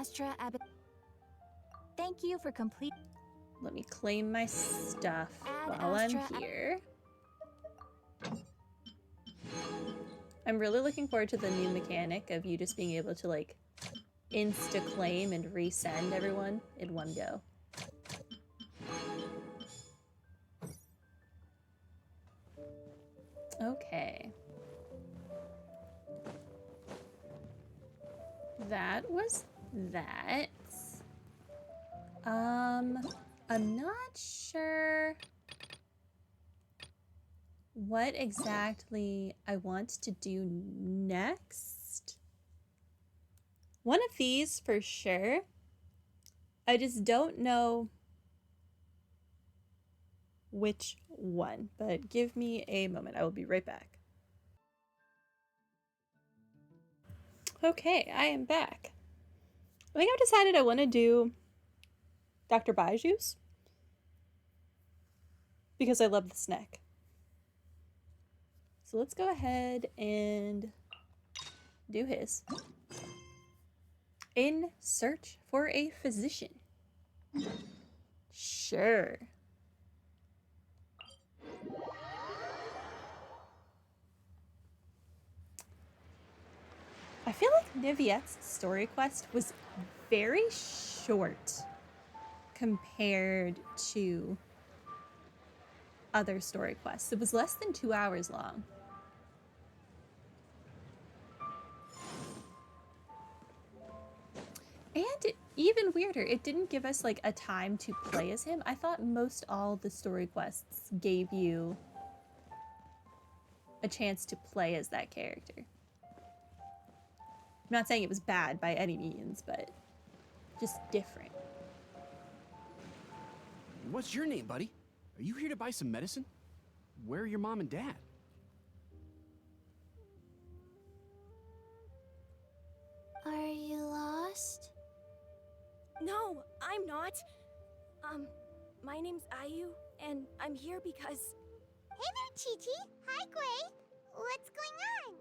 Astra Ab. Thank you for complete. Let me claim my stuff Ad while I'm Astra here. I'm really looking forward to the new mechanic of you just being able to like insta-claim and resend everyone in one go. Okay. That was that. I'm not sure what exactly I want to do next. One of these for sure. I just don't know which one, but give me a moment. I will be right back. Okay, I am back. I think I've decided I want to do Dr. Baizhu's because I love the snack. So let's go ahead and do his. In search for a physician. Sure. I feel like Niviette's story quest was very short compared to other story quests. It was less than 2 hours long. And even weirder, it didn't give us like a time to play as him. I thought most all the story quests gave you a chance to play as that character. I'm not saying it was bad by any means, but just different. What's your name, buddy? Are you here to buy some medicine? Where are your mom and dad? Are you lost? No, I'm not. My name's Ayu, and I'm here because... Hey there, Qiqi. Hi, Gray. What's going on?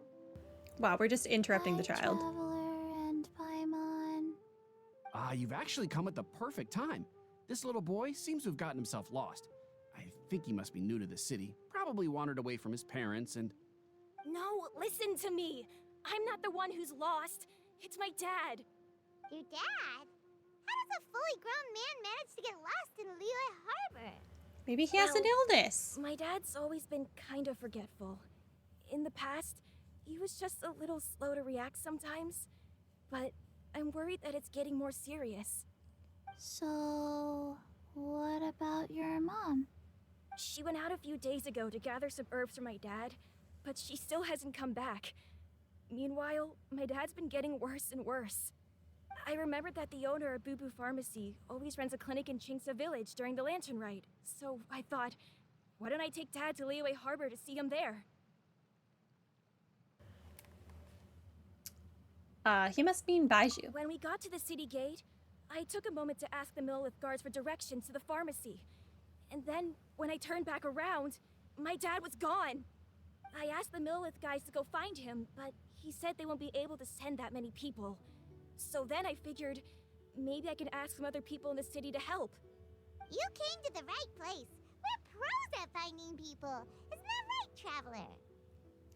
Wow, we're just interrupting the Hi, child. Traveler and Paimon. You've actually come at the perfect time. This little boy seems to have gotten himself lost. I think he must be new to the city. Probably wandered away from his parents and... No, listen to me. I'm not the one who's lost. It's my dad. Your dad? How does a fully grown man manage to get lost in Liyue Harbor? Maybe he has an illness. My dad's always been kind of forgetful. In the past, he was just a little slow to react sometimes. But I'm worried that it's getting more serious. So, what about your mom? She went out a few days ago to gather some herbs for my dad, but she still hasn't come back. Meanwhile, my dad's been getting worse and worse. I remembered that the owner of Boo Boo Pharmacy always runs a clinic in Qingce Village during the Lantern Rite, so I thought, why don't I take Dad to Liyue Harbor to see him there? He must mean Baizhu. When we got to the city gate, I took a moment to ask the Millith guards for directions to the pharmacy. And then, when I turned back around, my dad was gone. I asked the Millith guys to go find him, but he said they won't be able to send that many people. So then I figured, maybe I could ask some other people in the city to help. You came to the right place. We're pros at finding people. Isn't that right, Traveler?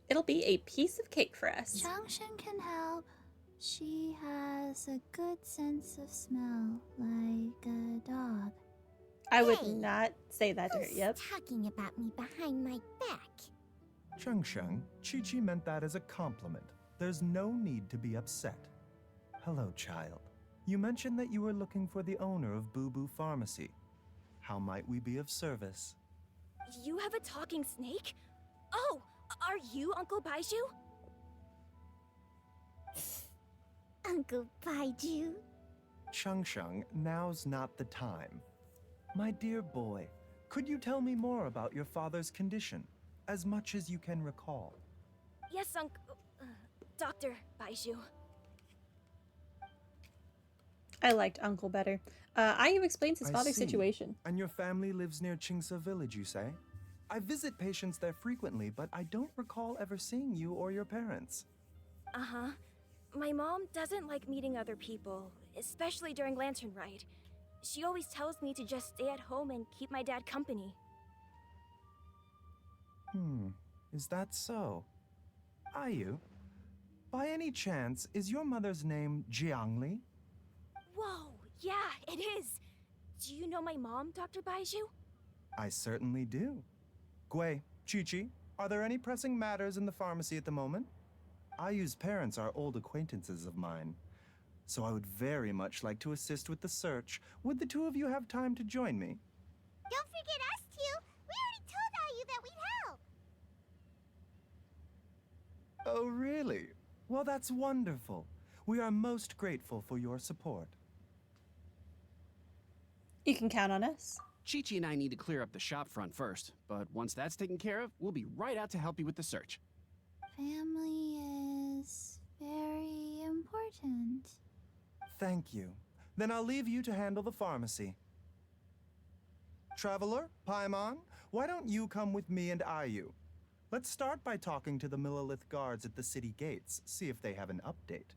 It'll be a piece of cake for us. Changshan can help. She has a good sense of smell, like a dog. I would Hey, not say that to her. Who's Yep. talking about me behind my back? Chengsheng, Qiqi meant that as a compliment. There's no need to be upset. Hello, child. You mentioned that you were looking for the owner of Boo Boo Pharmacy. How might we be of service? You have a talking snake? Oh, are you Uncle Baizhu? Uncle Baizhu? Chengsheng, now's not the time. My dear boy, could you tell me more about your father's condition, as much as you can recall? Yes, Uncle... Dr. Baizhu. I liked Uncle better. Ayu explains his I father's see. situation. And your family lives near Qingce Village, you say? I visit patients there frequently, but I don't recall ever seeing you or your parents. Uh-huh. My mom doesn't like meeting other people, especially during Lantern Ride. She always tells me to just stay at home and keep my dad company. Is that so? Ayu, by any chance, is your mother's name Jiangli? Whoa, yeah, it is. Do you know my mom, Dr. Baizhu? I certainly do. Gui, Qiqi, are there any pressing matters in the pharmacy at the moment? Ayu's parents are old acquaintances of mine, so I would very much like to assist with the search. Would the two of you have time to join me? Don't forget us two. We already told Ayu that we'd help. Oh, really? Well, that's wonderful. We are most grateful for your support. You can count on us. Qiqi and I need to clear up the shop front first, but once that's taken care of, we'll be right out to help you with the search. Family is very important. Thank you. Then I'll leave you to handle the pharmacy. Traveler, Paimon, why don't you come with me and Ayu? Let's start by talking to the Millelith guards at the city gates, see if they have an update.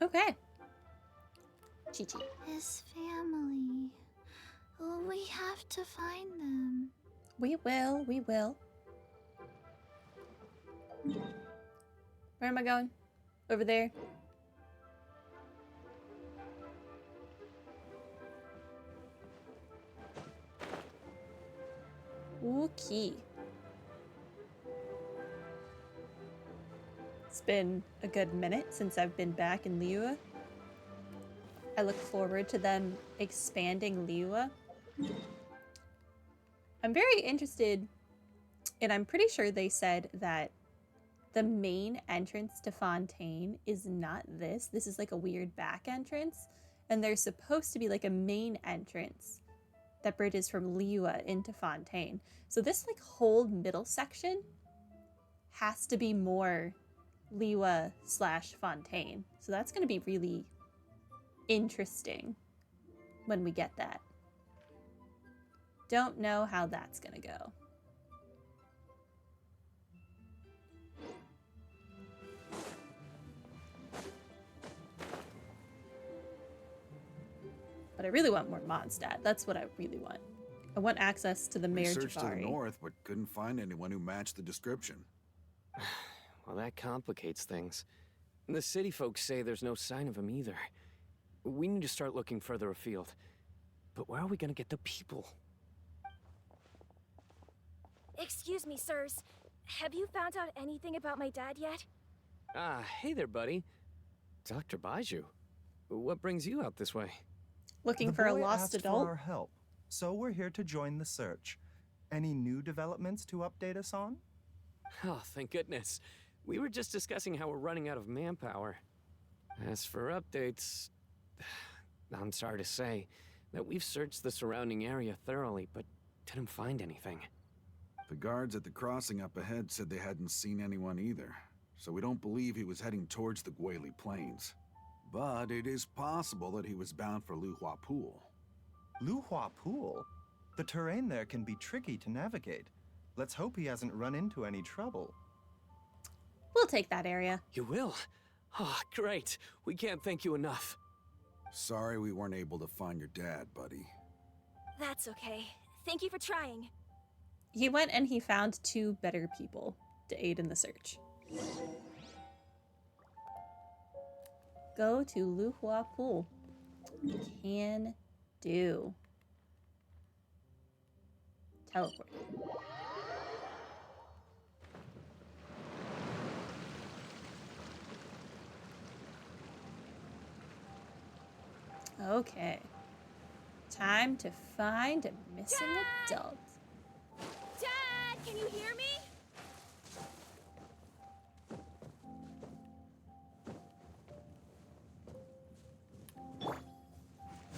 Okay. Qiqi. His family. Oh, we have to find them. We will, we will. Where am I going? Over there. Okay. It's been a good minute since I've been back in Liyue. I look forward to them expanding Liyue. I'm very interested, and I'm pretty sure they said that the main entrance to Fontaine is not this. This is like a weird back entrance, and there's supposed to be like a main entrance that bridges from Liyue into Fontaine. So this like whole middle section has to be more Liyue / Fontaine. So that's going to be really interesting when we get that. Don't know how that's going to go. But I really want more Mondstadt. That's what I really want. I want access to the We Mayor searched to the Jafari. north, but couldn't find anyone who matched the description. Well, that complicates things. The city folks say there's no sign of him either. We need to start looking further afield. But where are we gonna get the people? Excuse me, sirs. Have you found out anything about my dad yet? Ah, hey there, buddy. Dr. Baizhu. What brings you out this way? Looking The for a boy lost asked adult. for our help, so we're here to join the search. Any new developments to update us on? Oh, thank goodness. We were just discussing how we're running out of manpower. As for updates, I'm sorry to say that we've searched the surrounding area thoroughly, but didn't find anything. The guards at the crossing up ahead said they hadn't seen anyone either, so we don't believe he was heading towards the Guili Plains. But it is possible that he was bound for Luhua Pool. Luhua Pool? The terrain there can be tricky to navigate. Let's hope he hasn't run into any trouble. We'll take that area. You will? Oh, great. We can't thank you enough. Sorry we weren't able to find your dad, buddy. That's okay. Thank you for trying. He went and he found 2 better people to aid in the search. Go to Luhua Pool. Can do. Teleport. Okay. Time to find a missing adult. Dad, can you hear me?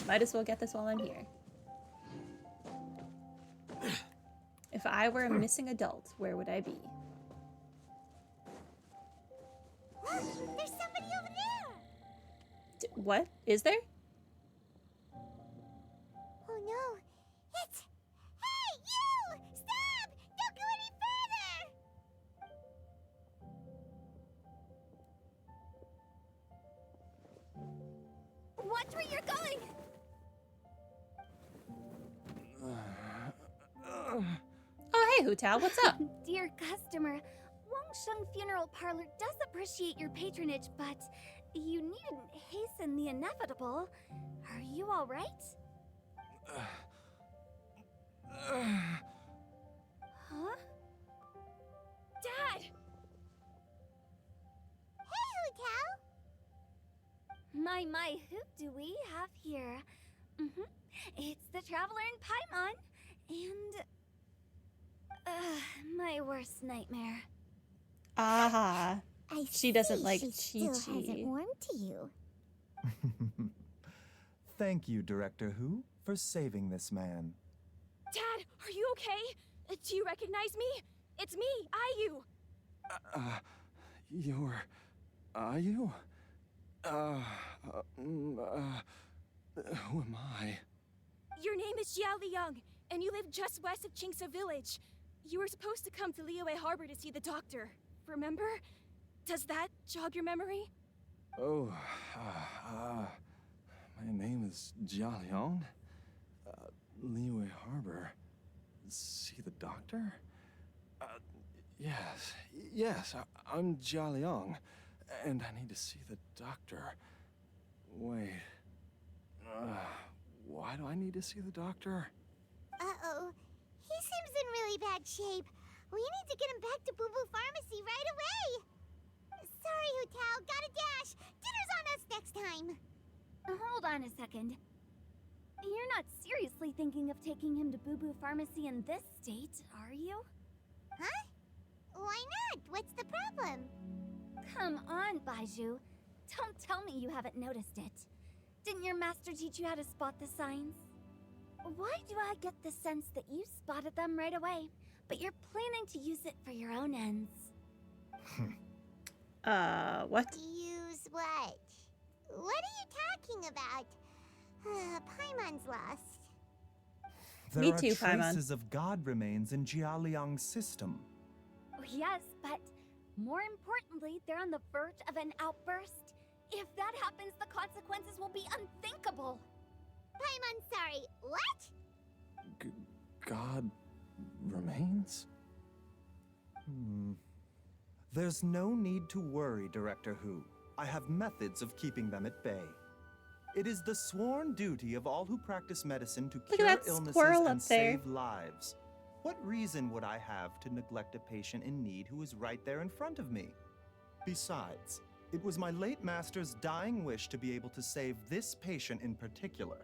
Might as well get this while I'm here. If I were a missing adult, where would I be? Look, there's somebody over there. What? Is there? Oh no, it's... Hey, you! Stop! Don't go any Watch where you're going! Oh, hey, Hu Tao, what's up? Dear customer, Wangsheng Funeral Parlor does appreciate your patronage, but you needn't hasten the inevitable. Are you all right? Huh? Dad! Hey, Hu Tao! My, who do we have here? It's the Traveler in Paimon, and... my worst nightmare. Ah, I she doesn't see like she still hasn't Qiqi. warmed to you. Thank you, Director Hu, for saving this man. Dad, are you okay? Do you recognize me? It's me, Ayu. You're... Are you? Who am I? Your name is Jia Liang, and you live just west of Qingse village. You were supposed to come to Liyue Harbor to see the doctor. Remember? Does that jog your memory? Oh, my name is Jia Liang. Liyue Harbor. See the doctor? Yes, I'm Jia Liang, and I need to see the doctor. Wait, why do I need to see the doctor? Uh-oh. He seems in really bad shape. We need to get him back to Boo Boo Pharmacy right away. Sorry, Hu Tao. Gotta dash. Dinner's on us next time. Hold on a second. You're not seriously thinking of taking him to Boo Boo Pharmacy in this state, are you? Huh? Why not? What's the problem? Come on, Baizhu. Don't tell me you haven't noticed it. Didn't your master teach you how to spot the signs? Why do I get the sense that you spotted them right away, but you're planning to use it for your own ends? What? Use what? What are you talking about? Paimon's lost. There Me are too, Paimon. traces of God remains in Jia Liang's system. Oh, yes, but more importantly, they're on the verge of an outburst. If that happens, the consequences will be unthinkable. Paimon, sorry. What? God remains? There's no need to worry, Director Hu. I have methods of keeping them at bay. It is the sworn duty of all who practice medicine to Look at cure that illnesses squirrel and up there. save lives. What reason would I have to neglect a patient in need who is right there in front of me? Besides, it was my late master's dying wish to be able to save this patient in particular.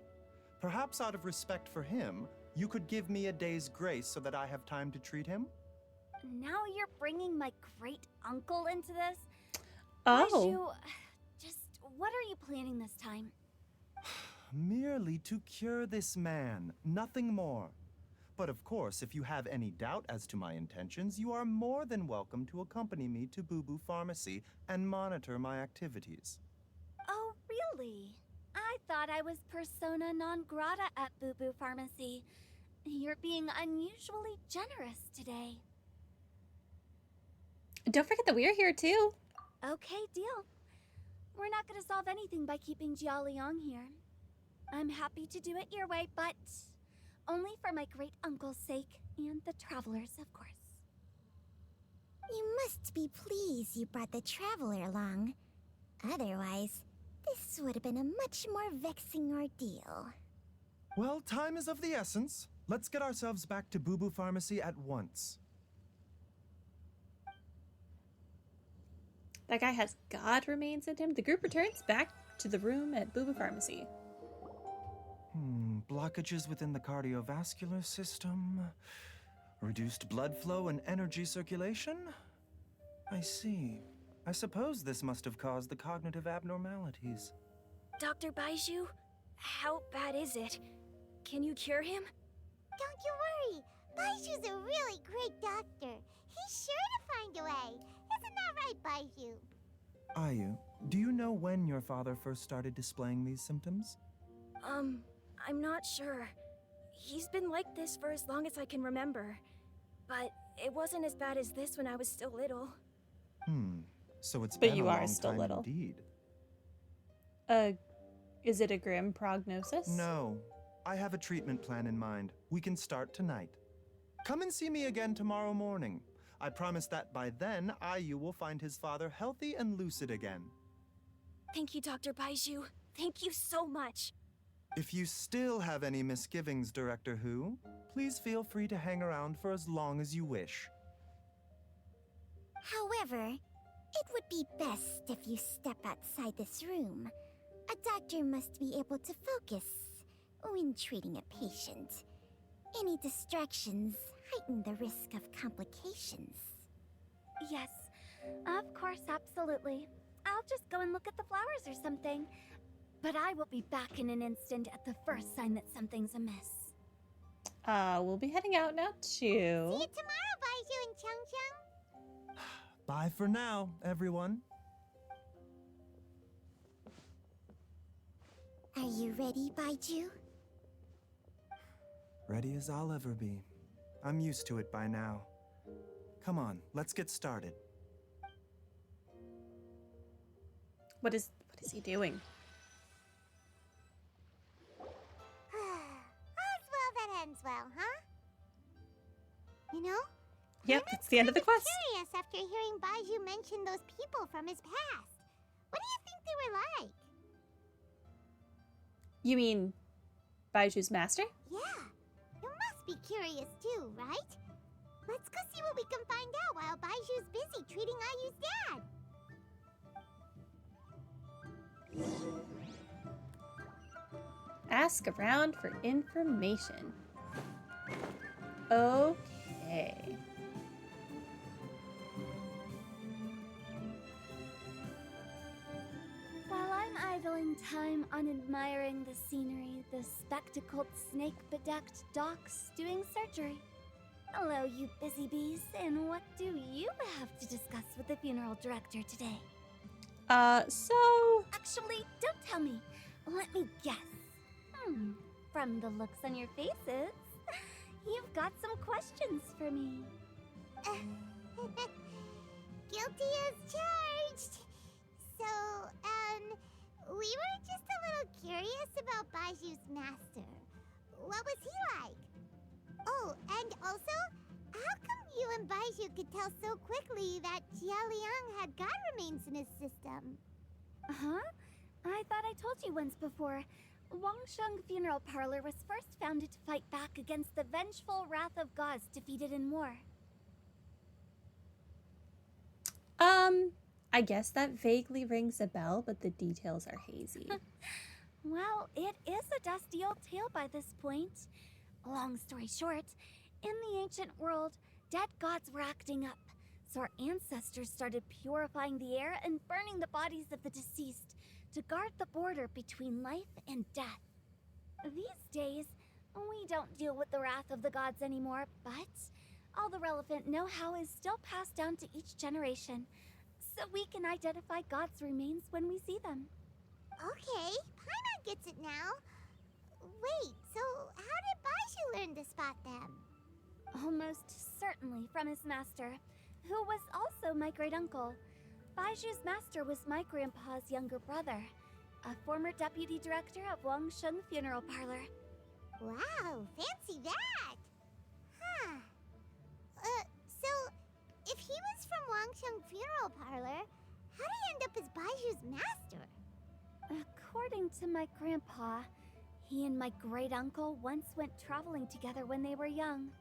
Perhaps out of respect for him, you could give me a day's grace so that I have time to treat him? Now you're bringing my great-uncle into this? Oh. Baizhu, just what are you planning this time? Merely to cure this man, nothing more. But of course, if you have any doubt as to my intentions, you are more than welcome to accompany me to Boo Boo Pharmacy and monitor my activities. Oh, really? I thought I was persona non grata at Boo Boo Pharmacy. You're being unusually generous today. Don't forget that we're here too. Okay, deal. We're not gonna solve anything by keeping Jia Liang here. I'm happy to do it your way, but only for my great-uncle's sake and the travelers, of course. You must be pleased you brought the traveler along. Otherwise, this would have been a much more vexing ordeal. Well, time is of the essence. Let's get ourselves back to Boo Boo Pharmacy at once. That guy has God remains in him. The group returns back to the room at Boo Boo Pharmacy. Blockages within the cardiovascular system, reduced blood flow and energy circulation? I see. I suppose this must have caused the cognitive abnormalities. Dr. Baizhu, how bad is it? Can you cure him? Don't you worry. Baizhu's a really great doctor. He's sure to find a way. Isn't that right, Baizhu? Ayu, do you know when your father first started displaying these symptoms? I'm not sure. He's been like this for as long as I can remember. But it wasn't as bad as this when I was still little. So it's But been you a are long still time little. indeed. Is it a grim prognosis? No. I have a treatment plan in mind. We can start tonight. Come and see me again tomorrow morning. I promise that by then, Ayu will find his father healthy and lucid again. Thank you, Dr. Baizhu. Thank you so much. If you still have any misgivings, Director Hu, please feel free to hang around for as long as you wish. However, it would be best if you step outside this room. A doctor must be able to focus when treating a patient. Any distractions heighten the risk of complications. Yes, of course, absolutely. I'll just go and look at the flowers or something. But I will be back in an instant at the first sign that something's amiss. We'll be heading out now too. See you tomorrow, Baizhu and Chung. Bye for now, everyone. Are you ready, Baizhu? Ready as I'll ever be. I'm used to it by now. Come on, let's get started. What is he doing? All's well that ends well, huh? You know? Yep, that's the end of the quest. I'm curious after hearing Baizhu mention those people from his past. What do you think they were like? You mean Baiju's master? Yeah, you must be curious too, right? Let's go see what we can find out while Baiju's busy treating Ayu's dad. Ask around for information. Okay. While I'm idling time on admiring the scenery, the spectacled snake-bedecked docs doing surgery. Hello, you busy bees, and what do you have to discuss with the funeral director today? So... Actually, don't tell me. Let me guess. From the looks on your faces, you've got some questions for me. Guilty as charged. So, we were just a little curious about Baiju's master. What was he like? Oh, and also, how come you and Baizhu could tell so quickly that Jia Liang had god remains in his system? Huh? I thought I told you once before. Wangsheng Funeral Parlor was first founded to fight back against the vengeful wrath of gods defeated in war. I guess that vaguely rings a bell, but the details are hazy. Well, it is a dusty old tale by this point. Long story short, in the ancient world, dead gods were acting up, so our ancestors started purifying the air and burning the bodies of the deceased to guard the border between life and death. These days, we don't deal with the wrath of the gods anymore, but all the relevant know-how is still passed down to each generation, so we can identify gods' remains when we see them. Okay, Paimon gets it now. Wait, so how did Baizhu learn to spot them? Almost certainly from his master, who was also my great-uncle. Baiju's master was my grandpa's younger brother, a former deputy director of Wangsheng Funeral Parlor. Wow, fancy that! Huh. So, if he was from Wangsheng Funeral Parlor, how did he end up as Baiju's master? According to my grandpa, he and my great-uncle once went traveling together when they were young.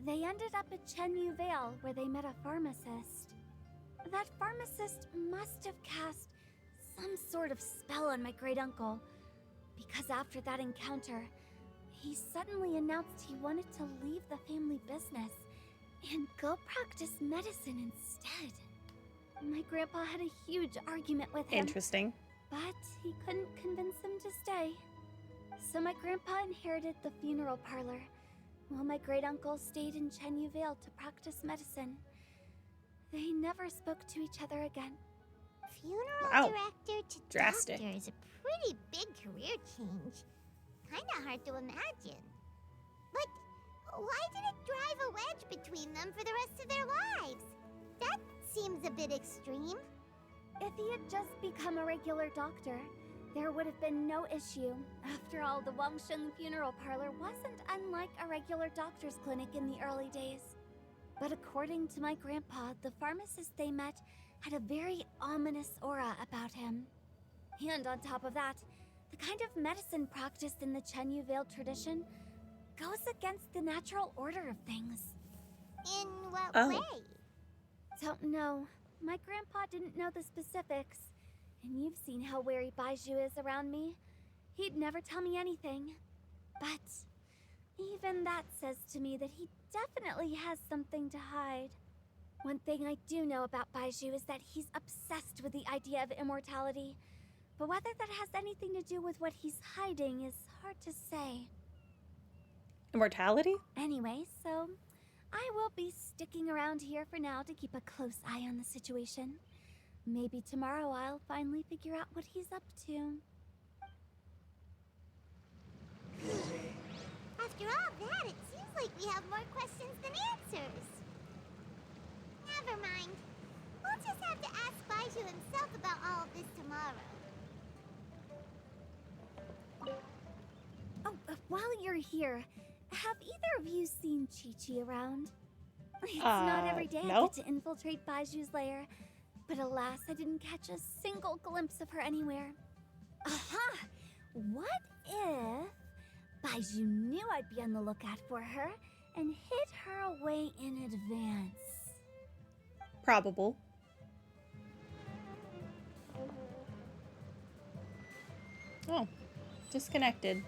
They ended up at Chenyu Vale, where they met a pharmacist. That pharmacist must have cast some sort of spell on my great-uncle, because after that encounter, he suddenly announced he wanted to leave the family business and go practice medicine instead. My grandpa had a huge argument with him. Interesting. But he couldn't convince him to stay. So my grandpa inherited the funeral parlor, while my great-uncle stayed in Chenyu Vale to practice medicine. They never spoke to each other again. Funeral director to Drastic. doctor is a pretty big career change. Kinda hard to imagine. But why did it drive a wedge between them for the rest of their lives? That seems a bit extreme. If he had just become a regular doctor, there would have been no issue. After all, the Wangsheng funeral parlor wasn't unlike a regular doctor's clinic in the early days. But according to my grandpa, the pharmacist they met had a very ominous aura about him. And on top of that, the kind of medicine practiced in the Chenyu Vale tradition goes against the natural order of things. In what Oh. way? Don't know. My grandpa didn't know the specifics. And you've seen how wary Baizhu is around me. He'd never tell me anything. But even that says to me that he definitely has something to hide. One thing I do know about Baizhu is that he's obsessed with the idea of immortality. But whether that has anything to do with what he's hiding is hard to say. Immortality? Anyway, so I will be sticking around here for now to keep a close eye on the situation. Maybe tomorrow I'll finally figure out what he's up to. After all that, it seems like we have more questions than answers. Never mind. We'll just have to ask Baizhu himself about all of this tomorrow. Oh, while you're here, have either of you seen Qiqi around? It's not every day I nope. get to infiltrate Baiju's lair, but alas, I didn't catch a single glimpse of her anywhere. Aha! What if Baizhu knew I'd be on the lookout for her and hid her away in advance? Probable. Oh, disconnected.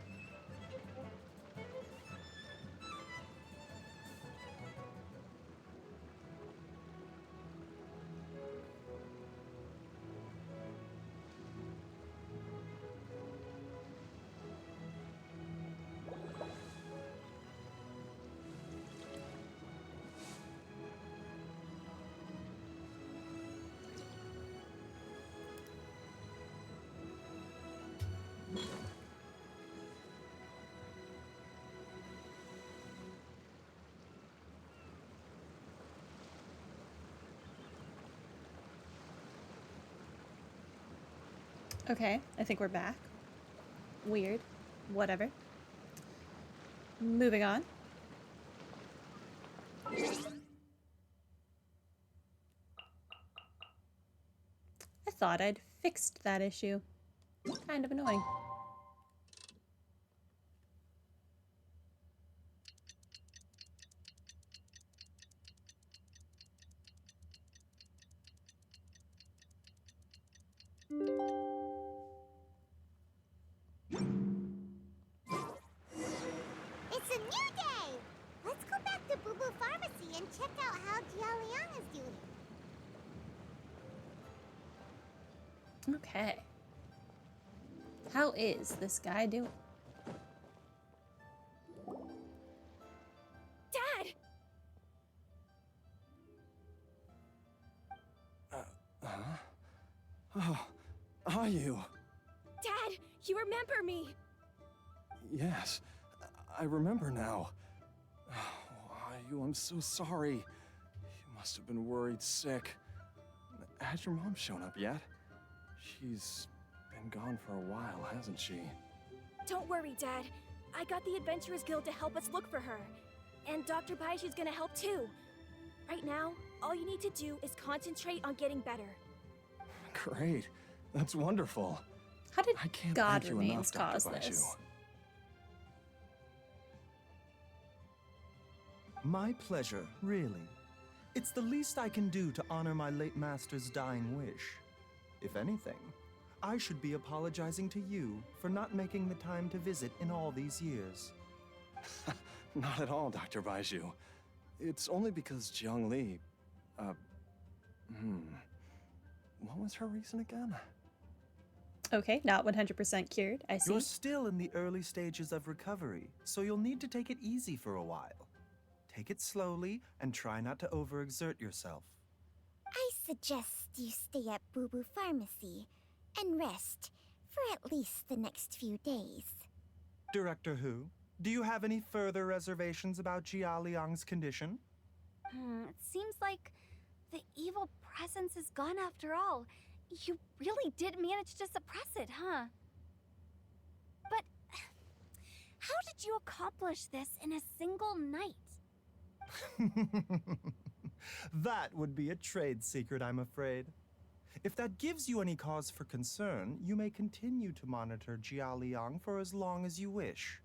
Okay, I think we're back. Weird. Whatever. Moving on. I thought I'd fixed that issue. Kind of annoying. It's a new day! Let's go back to Boo Boo Pharmacy and check out how Jia Liang is doing. Okay. How is this guy doing? Dad! Oh, are you? Dad, you remember me! Yes, I remember now. Oh, I'm so sorry. You must have been worried sick. Has your mom shown up yet? She's been gone for a while, hasn't she? Don't worry, Dad. I got the Adventurers Guild to help us look for her. And Dr. Baizhu's gonna help too. Right now, all you need to do is concentrate on getting better. Great. That's wonderful. How did I can't God thank you remains enough, cause Dr. Baizhu. this? My pleasure, really. It's the least I can do to honor my late master's dying wish. If anything, I should be apologizing to you for not making the time to visit in all these years. Not at all, Dr. Baizhu. It's only because Jiang Li... What was her reason again? Okay, not 100% cured. I see. You're still in the early stages of recovery, so you'll need to take it easy for a while. Take it slowly and try not to overexert yourself. I suggest you stay at Boo Boo Pharmacy and rest for at least the next few days. Director Hu, do you have any further reservations about Jia Liang's condition? It seems like the evil presence is gone after all. You really did manage to suppress it, huh? How did you accomplish this in a single night? That would be a trade secret, I'm afraid. If that gives you any cause for concern, you may continue to monitor Jialiang for as long as you wish.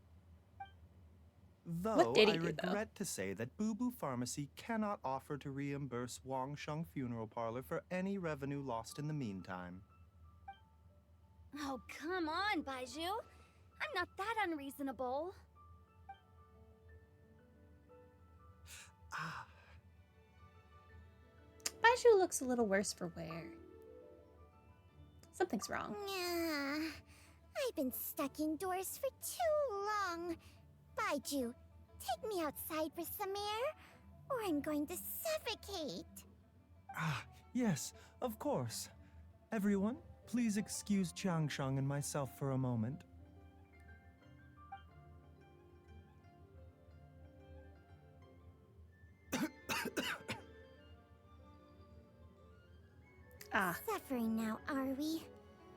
Though did he I do, though? regret to say that Bubu Pharmacy cannot offer to reimburse Wangsheng Funeral Parlor for any revenue lost in the meantime. Oh, come on, Baizhu. I'm not that unreasonable. Ah, Baizhu looks a little worse for wear. Something's wrong. Yeah, I've been stuck indoors for too long. Baizhu, take me outside for some air, or I'm going to suffocate. yes, of course. Everyone, please excuse Qiangsheng and myself for a moment. Suffering now, are we?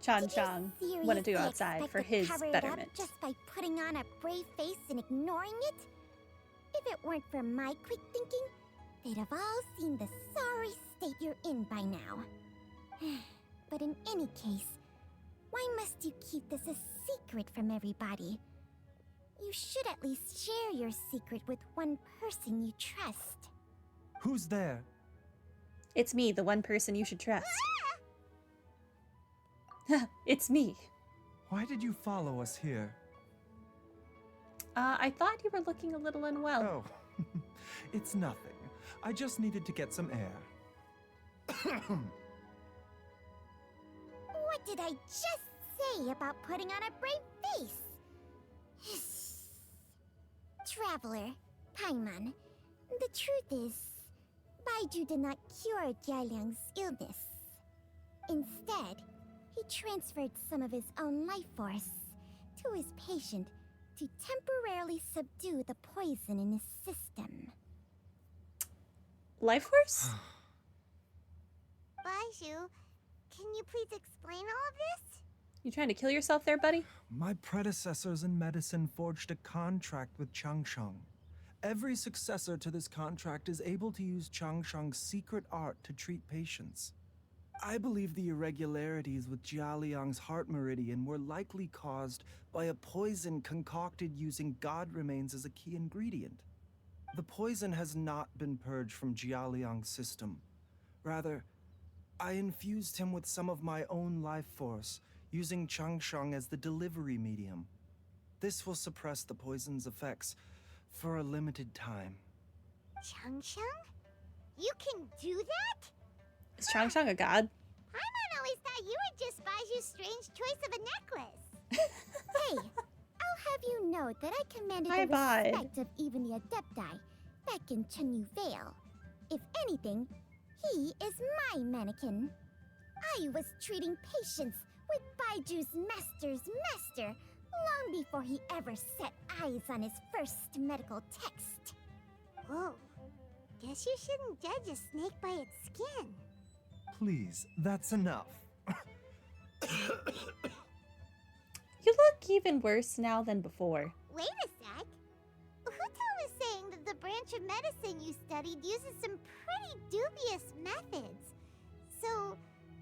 Chan Did you Chang wanted to go seriously outside expect for to his cover it betterment. up just by putting on a brave face and ignoring it? If it weren't for my quick thinking, they'd have all seen the sorry state you're in by now. But in any case, why must you keep this a secret from everybody? You should at least share your secret with one person you trust. Who's there? It's me, the one person you should trust. It's me. Why did you follow us here? I thought you were looking a little unwell. Oh, it's nothing. I just needed to get some air. What did I just say about putting on a brave face? Traveler, Paimon, the truth is, Baizhu did not cure Jialiang's illness. Instead, he transferred some of his own life force to his patient to temporarily subdue the poison in his system. Life Force? Baizhu, can you please explain all of this? You trying to kill yourself there, buddy? My predecessors in medicine forged a contract with Changsheng. Every successor to this contract is able to use Changsheng's secret art to treat patients. I believe the irregularities with Jialiang's heart meridian were likely caused by a poison concocted using god remains as a key ingredient. The poison has not been purged from Jialiang's system. Rather, I infused him with some of my own life force, using Changsheng as the delivery medium. This will suppress the poison's effects for a limited time. Changsheng? You can do that? Is Chang Chang a god? Paimon always thought you were just Baiju's strange choice of a necklace. Hey, I'll have you know that I commanded the Bye-bye. respect of even the Adepti back in Chenyu Vale. If anything, he is my mannequin. I was treating patients with Baiju's master's master long before he ever set eyes on his first medical text. Whoa, guess you shouldn't judge a snake by its skin. Please, that's enough. You look even worse now than before. Wait a sec. Hu Tao was saying that the branch of medicine you studied uses some pretty dubious methods. So,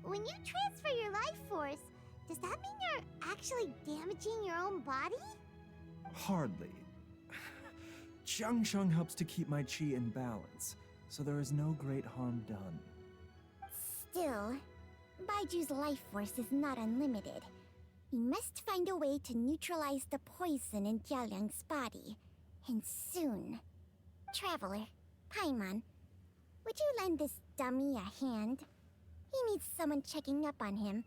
when you transfer your life force, does that mean you're actually damaging your own body? Hardly. Changsheng helps to keep my chi in balance, so there is no great harm done. Still, Baiju's life force is not unlimited. We must find a way to neutralize the poison in Jialiang's body. And soon. Traveler, Paimon, would you lend this dummy a hand? He needs someone checking up on him,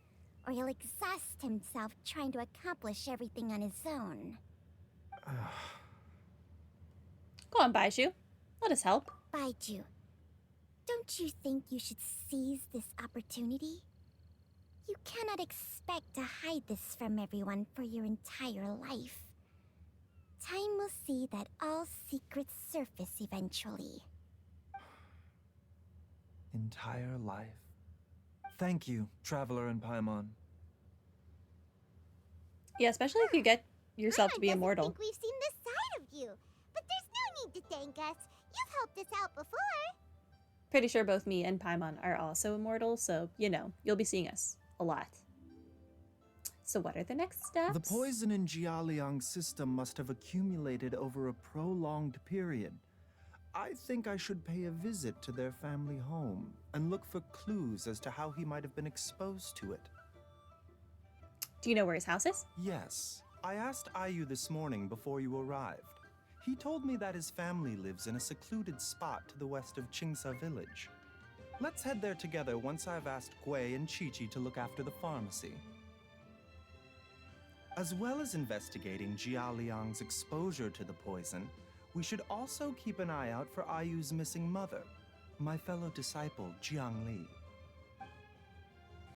or he'll exhaust himself trying to accomplish everything on his own. Go on, Baizhu. Let us help. Baizhu, don't you think you should seize this opportunity? You cannot expect to hide this from everyone for your entire life. Time will see that all secrets surface eventually. Entire life. Thank you, Traveler and Paimon. Yeah, especially if you get yourself to be doesn't immortal. think we've seen this side of you, but there's no need to thank us. You've helped us out before. Pretty sure both me and Paimon are also immortal, so, you know, you'll be seeing us a lot. So what are the next steps? The poison in Jialiang's system must have accumulated over a prolonged period. I think I should pay a visit to their family home and look for clues as to how he might have been exposed to it. Do you know where his house is? Yes, I asked Ayu this morning before you arrived. He told me that his family lives in a secluded spot to the west of Qingsa village. Let's head there together once I've asked Gui and Qiqi to look after the pharmacy. As well as investigating Jialiang's exposure to the poison, we should also keep an eye out for Ayu's missing mother, my fellow disciple Jiangli.